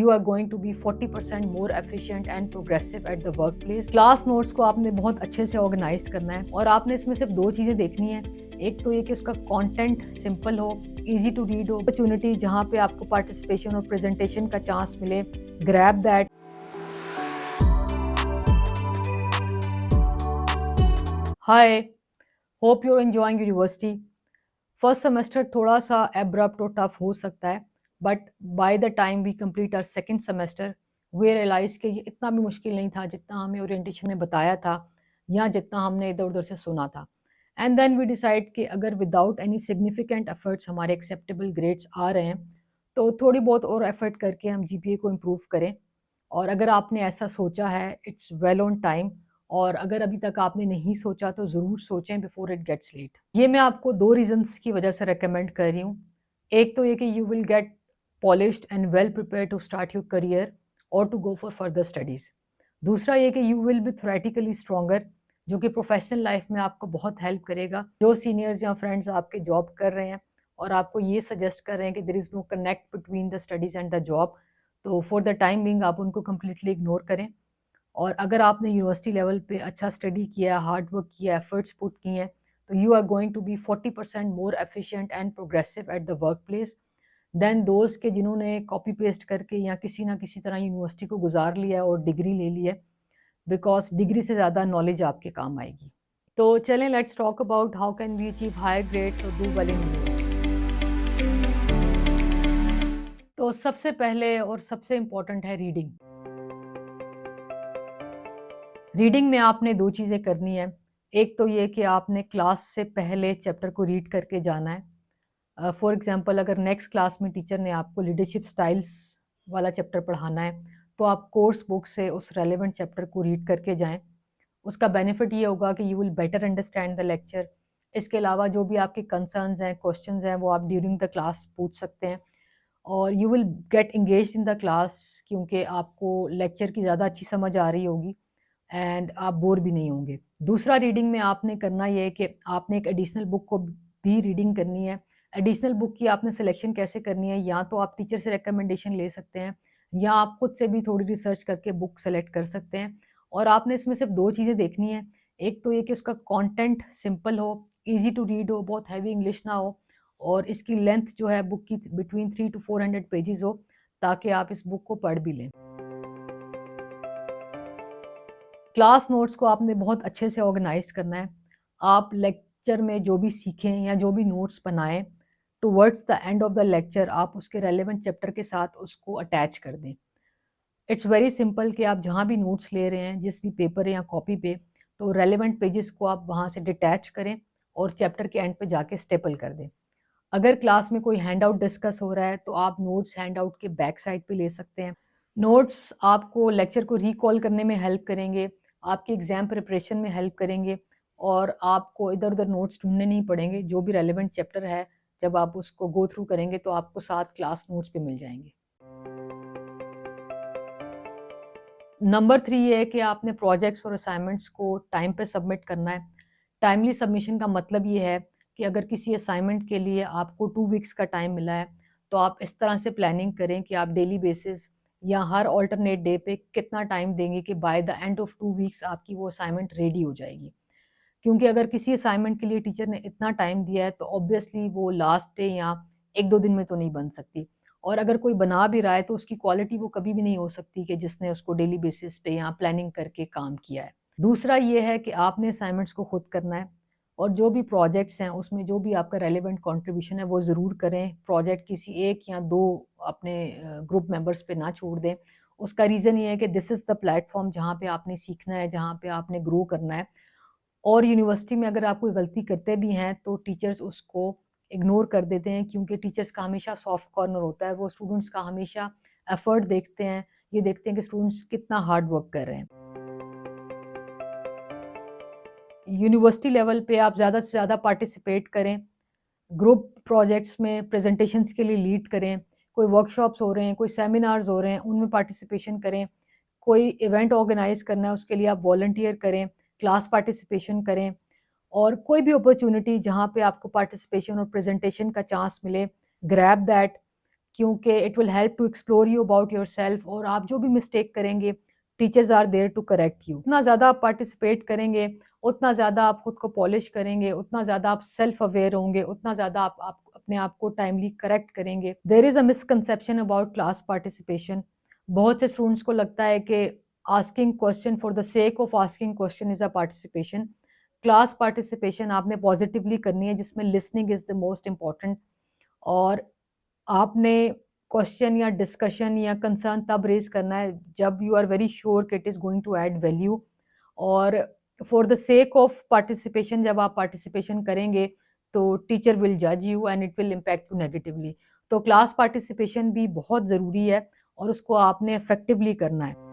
you are going to be 40% more efficient and progressive at the workplace. Class notes को आपने बहुत अच्छे से ऑर्गेनाइज करना है और आपने इसमें सिर्फ दो चीज़ें देखनी है। एक तो ये कि उसका कंटेंट सिंपल हो, इजी टू रीड हो, अपॉर्चुनिटी जहाँ पे आपको पार्टिसिपेशन और प्रेजेंटेशन का चांस मिले, grab that. Hi, hope you are enjoying university. First semester थोड़ा सा एब्रप्ट और टफ हो सकता है, but by the time we complete our second semester we realize कि ये इतना भी मुश्किल नहीं था जितना हमें ओरिएंटेशन में बताया था या जितना हमने इधर उधर से सुना था। एंड देन वी डिसाइड कि अगर विदाउट एनी सिग्निफिकेंट एफर्ट्स हमारे एक्सेप्टेबल ग्रेड्स आ रहे हैं तो थोड़ी बहुत और एफर्ट करके हम जीपीए को इम्प्रूव करें। और अगर आपने ऐसा सोचा है, इट्स वेल ऑन टाइम। और अगर अभी तक आपने नहीं सोचा तो ज़रूर सोचें बिफोर इट गेट्स लेट। ये मैं आपको दो रीजंस की वजह से रेकमेंड कर रही हूँ। एक तो ये कि you will get polished and well prepare to start your career और to go for further studies. दूसरा ये कि you will be theoretically stronger, जो कि प्रोफेशनल लाइफ में आपको बहुत हेल्प करेगा। जो सीनियर्स या फ्रेंड्स आपके जॉब कर रहे हैं और आपको ये सजेस्ट कर रहे हैं कि there is no connect between the studies and the job, तो फॉर द टाइम बिंग आप उनको कम्प्लीटली इग्नोर करें। और अगर आपने यूनिवर्सिटी लेवल पे अच्छा स्टडी किया, हार्ड वर्क किया, एफर्ट्स पुट किए हैं, तो you are going to be 40% more efficient and progressive at the work place than दोस्त के जिन्होंने कॉपी पेस्ट करके या किसी ना किसी तरह यूनिवर्सिटी को गुजार लिया है और डिग्री ले ली है, बिकॉज डिग्री से ज़्यादा नॉलेज आपके काम आएगी। तो चलें, let's talk about how can we achieve higher grades और डू वेल इन यूनिवर्सिटी। तो सबसे पहले और सबसे इम्पॉर्टेंट है रीडिंग। रीडिंग में आपने दो चीज़ें करनी है। एक तो ये कि आपने क्लास से पहले चैप्टर को रीड करके जाना है। फॉर एग्जांपल, अगर नेक्स्ट क्लास में टीचर ने आपको लीडरशिप स्टाइल्स वाला चैप्टर पढ़ाना है तो आप कोर्स बुक से उस रेलेवेंट चैप्टर को रीड करके जाएं। उसका बेनिफिट ये होगा कि you will better understand the lecture. इसके अलावा जो भी आपके कंसर्न्स हैं, क्वेश्चंस हैं, वो आप ड्यूरिंग द क्लास पूछ सकते हैं और you will gate engage in the class, क्योंकि आपको लेक्चर की ज़्यादा अच्छी समझ आ रही होगी एंड आप बोर भी नहीं होंगे। दूसरा रीडिंग में आपने करना ये है कि आपने एक एडिशनल बुक को भी रीडिंग करनी है। एडिशनल बुक की आपने सिलेक्शन कैसे करनी है, या तो आप टीचर से रिकमेंडेशन ले सकते हैं या आप खुद से भी थोड़ी रिसर्च करके बुक सेलेक्ट कर सकते हैं। और आपने इसमें सिर्फ दो चीज़ें देखनी है। एक तो ये कि उसका कंटेंट सिंपल हो, इजी टू रीड हो, बहुत हैवी इंग्लिश ना हो, और इसकी लेंथ जो है बुक की बिटवीन 300 to 400 पेजेस हो, ताकि आप इस बुक को पढ़ भी लें। क्लास नोट्स को आपने बहुत अच्छे से ऑर्गेनाइज करना है। आप लेक्चर में जो भी सीखें या जो भी नोट्स बनाएं, towards the end of the lecture आप उसके रेलेवेंट चैप्टर के साथ उसको अटैच कर दें। इट्स वेरी सिंपल कि आप जहाँ भी नोट्स ले रहे हैं, जिस भी पेपर या कॉपी पे, तो रेलेवेंट पेजेस को आप वहाँ से डिटैच करें और चैप्टर के एंड पे जाके स्टेपल कर दें। अगर क्लास में कोई हैंड आउट डिस्कस हो रहा है तो आप नोट्स हैंड आउट के बैक साइड पे ले सकते हैं। नोट्स आपको लेक्चर को रिकॉल करने में हेल्प करेंगे, आपकी एग्ज़ाम प्रिपरेशन में हेल्प करेंगे और आपको इधर-उधर नोट्स ढूँढने नहीं पड़ेंगे। जो भी रेलेवेंट चैप्टर है, जब आप उसको गो थ्रू करेंगे तो आपको साथ क्लास नोट्स पे मिल जाएँगे। नंबर 3 ये है कि आपने प्रोजेक्ट्स और असाइनमेंट्स को टाइम पे सबमिट करना है। टाइमली सबमिशन का मतलब ये है कि अगर किसी असाइनमेंट के लिए आपको 2 वीक्स का टाइम मिला है, तो आप इस तरह से प्लानिंग करें कि आप डेली बेसिस या हर अल्टरनेट डे पे कितना टाइम देंगे कि by the end of 2 weeks आपकी वो असाइनमेंट रेडी हो जाएगी। क्योंकि अगर किसी असाइनमेंट के लिए टीचर ने इतना टाइम दिया है तो ऑब्वियसली वो लास्ट डे या 1-2 दिन में तो नहीं बन सकती। और अगर कोई बना भी रहा है तो उसकी क्वालिटी वो कभी भी नहीं हो सकती कि जिसने उसको डेली बेसिस पे या प्लानिंग करके काम किया है। दूसरा ये है कि आपने असाइनमेंट्स को खुद करना है और जो भी प्रोजेक्ट्स हैं उसमें जो भी आपका रेलेवेंट कंट्रीब्यूशन है वो ज़रूर करें। प्रोजेक्ट किसी 1 या 2 अपने ग्रुप मेंबर्स पे ना छोड़ दें। उसका रीज़न ये है कि दिस इज़ द प्लेटफॉर्म जहाँ पे आपने सीखना है, जहाँ पे आपने ग्रो करना है। और यूनिवर्सिटी में अगर आप कोई गलती करते भी हैं तो टीचर्स उसको इग्नोर कर देते हैं, क्योंकि टीचर्स का हमेशा सॉफ्ट कॉर्नर होता है। वो स्टूडेंट्स का हमेशा एफर्ट देखते हैं, ये देखते हैं कि स्टूडेंट्स कितना हार्ड वर्क कर रहे हैं। यूनिवर्सिटी लेवल पे आप ज़्यादा से ज़्यादा पार्टिसिपेट करें, ग्रुप प्रोजेक्ट्स में प्रेजेंटेशंस के लिए लीड करें। कोई वर्कशॉप्स हो रहे हैं, कोई सेमिनार्स हो रहे हैं, उनमें पार्टिसिपेशन करें। कोई इवेंट ऑर्गेनाइज करना है उसके लिए आप वॉलंटियर करें, क्लास पार्टिसिपेशन करें। और कोई भी अपॉर्चुनिटी जहाँ पे आपको पार्टिसिपेशन और प्रेजेंटेशन का चांस मिले, ग्रैब दैट। क्योंकि it will help to explore you about yourself, और आप जो भी मिस्टेक करेंगे teachers are there to correct you. उतना ज़्यादा आप पार्टिसिपेट करेंगे, उतना ज़्यादा आप खुद को पॉलिश करेंगे, उतना ज़्यादा आप सेल्फ अवेयर होंगे, उतना ज़्यादा आप अपने आप को टाइमली करेक्ट करेंगे। There is a misconception about class participation. बहुत से स्टूडेंट्स को लगता है कि asking question for the sake of asking question is a participation. Class participation आपने पॉजिटिवली करनी है, जिसमें listening is the most important, और आपने क्वेश्चन या डिस्कशन या कंसर्न तब रेज़ करना है जब यू आर वेरी श्योर कि it is going to add value. और for the sake of participation जब आप पार्टिसिपेशन करेंगे तो टीचर विल जज you and it will impact you negatively. तो क्लास पार्टिसिपेशन भी बहुत ज़रूरी है और उसको आपने इफेक्टिवली करना है।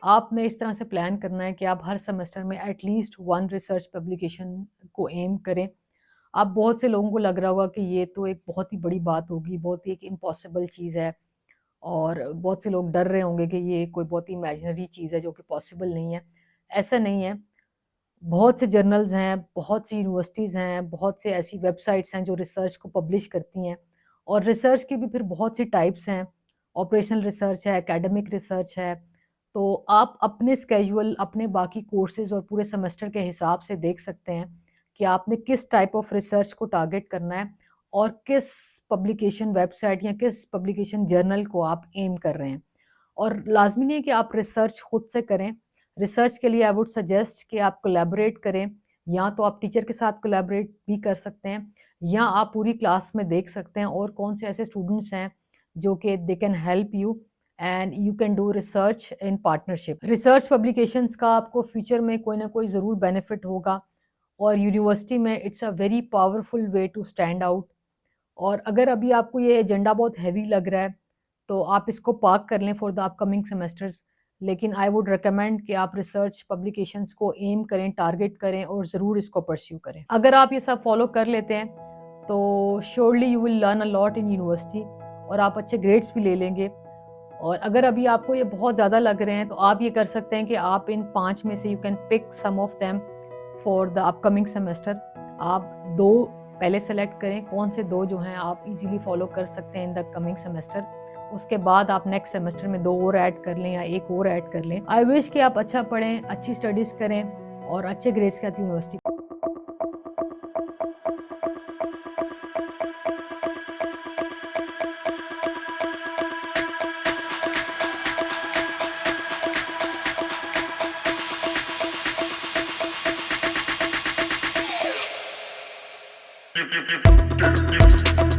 आपने इस तरह से प्लान करना है कि आप हर सेमेस्टर में एटलीस्ट 1 रिसर्च पब्लिकेशन को एम करें। अब बहुत से लोगों को लग रहा होगा कि ये तो एक बहुत ही बड़ी बात होगी, बहुत ही एक इम्पॉसिबल चीज़ है, और बहुत से लोग डर रहे होंगे कि ये कोई बहुत ही इमेजिनरी चीज़ है जो कि पॉसिबल नहीं है। ऐसा नहीं है। बहुत से जर्नल्स हैं, बहुत सी यूनिवर्सिटीज़ हैं, बहुत से ऐसी वेबसाइट्स हैं जो रिसर्च को पब्लिश करती हैं, और रिसर्च की भी फिर बहुत सी टाइप्स हैं। ऑपरेशनल रिसर्च है, एकेडमिक रिसर्च है। तो आप अपने स्केड्यूल, अपने बाकी कोर्सेज़ और पूरे सेमेस्टर के हिसाब से देख सकते हैं कि आपने किस टाइप ऑफ रिसर्च को टारगेट करना है और किस पब्लिकेशन वेबसाइट या किस पब्लिकेशन जर्नल को आप एम कर रहे हैं। और लाज़मी नहीं है कि आप रिसर्च खुद से करें। रिसर्च के लिए आई वुड सजेस्ट कि आप कोलैबोरेट करें, या तो आप टीचर के साथ कोलैबोरेट भी कर सकते हैं, या आप पूरी क्लास में देख सकते हैं और कौन से ऐसे स्टूडेंट्स हैं जो कि they can help you and you can do research in partnership. Research publications का आपको फ्यूचर में कोई ना कोई ज़रूर बेनिफिट होगा, और यूनिवर्सिटी में it's a very powerful way to stand out. और अगर अभी आपको ये एजेंडा बहुत हैवी लग रहा है तो आप इसको पार्क कर लें फॉर द अपकमिंग सेमेस्टर्स, लेकिन आई वुड रिकमेंड कि आप रिसर्च पब्लिकेशंस को एम करें, टारगेट करें और ज़रूर इसको परस्यू करें। अगर आप ये सब फॉलो कर लेते हैं तो surely you will learn a lot in university, और आप अच्छे ग्रेड्स भी ले लेंगे। और अगर अभी आपको ये बहुत ज़्यादा लग रहे हैं तो आप ये कर सकते हैं कि आप इन 5 में से you can pick some of them for the upcoming semester. आप 2 पहले सेलेक्ट करें, कौन से 2 जो हैं आप इजीली फॉलो कर सकते हैं इन द कमिंग सेमेस्टर। उसके बाद आप नेक्स्ट सेमेस्टर में 2 और ऐड कर लें या 1 और ऐड कर लें। आई विश कि आप अच्छा पढ़ें, अच्छी स्टडीज़ करें और अच्छे ग्रेड्स के साथ university. do do do do do